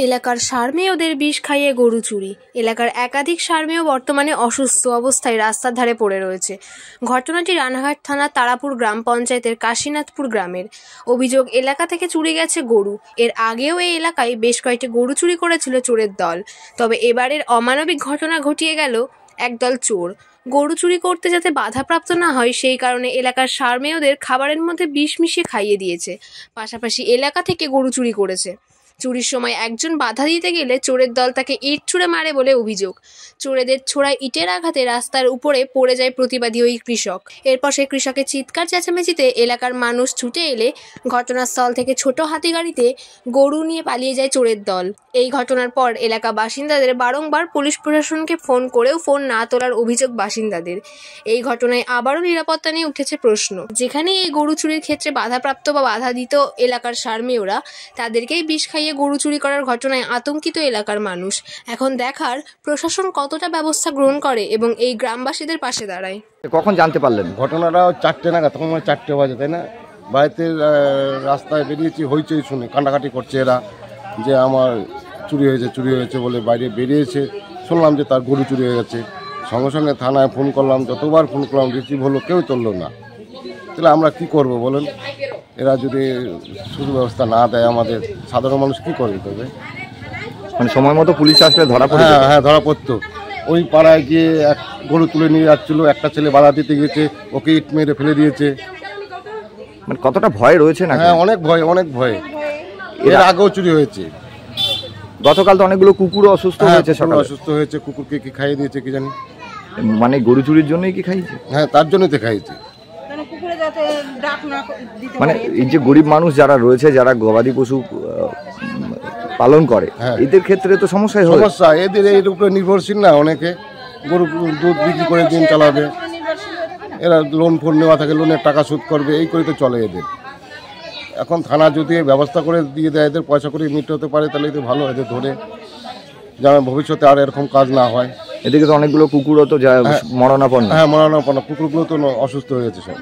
এলাকার সারমেয়দের বিষ খাইয়ে গরু চুরি। এলাকার একাধিক সারমেয় বর্তমানে অসুস্থ অবস্থায় রাস্তার ধারে পড়ে রয়েছে। ঘটনাটি রানাঘাট থানার তারাপুর গ্রাম পঞ্চায়েতের কাশীনাথপুর গ্রামের। অভিযোগ, এলাকা থেকে চুরি গেছে গরু। এর আগেও এই এলাকায় বেশ কয়েকটি গরু চুরি করেছিল চোরের দল। তবে এবারের অমানবিক ঘটনা ঘটিয়ে গেল একদল চোর। গরু চুরি করতে যাতে বাধাপ্রাপ্ত না হয় সেই কারণে এলাকার সারমেয়দের খাবারের মধ্যে বিষ মিশিয়ে খাইয়ে দিয়েছে। পাশাপাশি এলাকা থেকে গরু চুরি করেছে। চুরির সময় একজন বাধা দিতে গেলে চোরের দল তাকে ইট ছুঁড়ে মারে বলে অভিযোগ। চোরেদের ছোড়া ইটের আঘাতে রাস্তার উপরে পড়ে যায় প্রতিবাদী ওই কৃষক। এরপর সেই কৃষকের চিৎকার চেঁচামেচিতে এলাকার মানুষ ছুটে এলে ঘটনাস্থল থেকে ছোট হাতিগাড়িতে গরু নিয়ে পালিয়ে যায় চোরের দল। এই ঘটনার পর এলাকা বাসিন্দাদের বারংবার পুলিশ প্রশাসনকে ফোন করেও ফোন না তোলার অভিযোগ বাসিন্দাদের। এই ঘটনায় আবারও নিরাপত্তা নিয়ে উঠেছে প্রশ্ন। যেখানে এই গরু চুরির ক্ষেত্রে বাধাপ্রাপ্ত বা বাধা দিত এলাকার সারমেয়রা, তাদেরকেই বিষ খাইয়ে গরু চুরি করার ঘটনায় আতঙ্কিত এলাকার মানুষ। এখন দেখার প্রশাসন কতটা ব্যবস্থা গ্রহণ করে এবং এই গ্রামবাসীদের পাশে দাঁড়ায়। কখন জানতে পারলেন ঘটনাটা? 4টে নাগাদ, তখন 4টে বাজে, তাই না? বাড়িতে রাস্তায় বেরিয়েছি, হইচই শুনে কান্নাকাটি করছে এরা যে আমার চুরি হয়েছে বলে বাইরে বেরিয়েছে। শুনলাম যে তার গরু চুরি হয়ে গেছে। সঙ্গে সঙ্গে থানায় ফোন করলাম, যতবার ফোন করলাম রিসিভ হলো, কেউ তুললো না। তাহলে আমরা কি করব বলেন? এরা যদি সুব্যবস্থা না দেয় আমাদের সাধারণ মানুষ কি করবে? তবে মানে সময় মতো পুলিশ আসলে ধরা পড়ে? হ্যাঁ, ধরা পড়তো। ওই পাড়ায় গিয়ে এক গরু তুলে নিয়ে যাচ্ছিল, একটা ছেলে বাধা দিতে গেছে, ওকে ইট মেরে ফেলে দিয়েছে। মানে কতটা ভয় রয়েছে না? হ্যাঁ, অনেক ভয়। এর আগেও চুরি হয়েছে। গতকাল তো অনেকগুলো কুকুরও অসুস্থ হয়েছে। অসুস্থ হয়েছে, কুকুরকে কি খাইয়ে দিয়েছে কি জানি। মানে গরু চুরির জন্যই কি খাইয়েছে? হ্যাঁ, তার জন্যই তো খাইয়েছে। মানে এই যে গরিব মানুষ যারা রয়েছে, যারা গবাদি পশু পালন করে, এদের ক্ষেত্রে তো সমস্যা। এদের এর উপরে নির্ভরশীল না, অনেকে গরু দুধ বিক্রি করে দিন চালাবে। এরা লোন ফোন নেওয়া থাকে, লোনের টাকা শোধ করবে, এই করে তো চলে এদের। এখন থানা যদি ব্যবস্থা করে দিয়ে দেয়, এদের পয়সা করে মিটতে হতে পারে, তাহলে তো ভালো। এদের ধরে যেন ভবিষ্যতে আর এরকম কাজ না হয়। এদিকে তো অনেকগুলো কুকুরও তো মরণাপন্ন। হ্যাঁ, মরণাপন্ন কুকুরগুলো তো অসুস্থ হয়ে গেছে সব।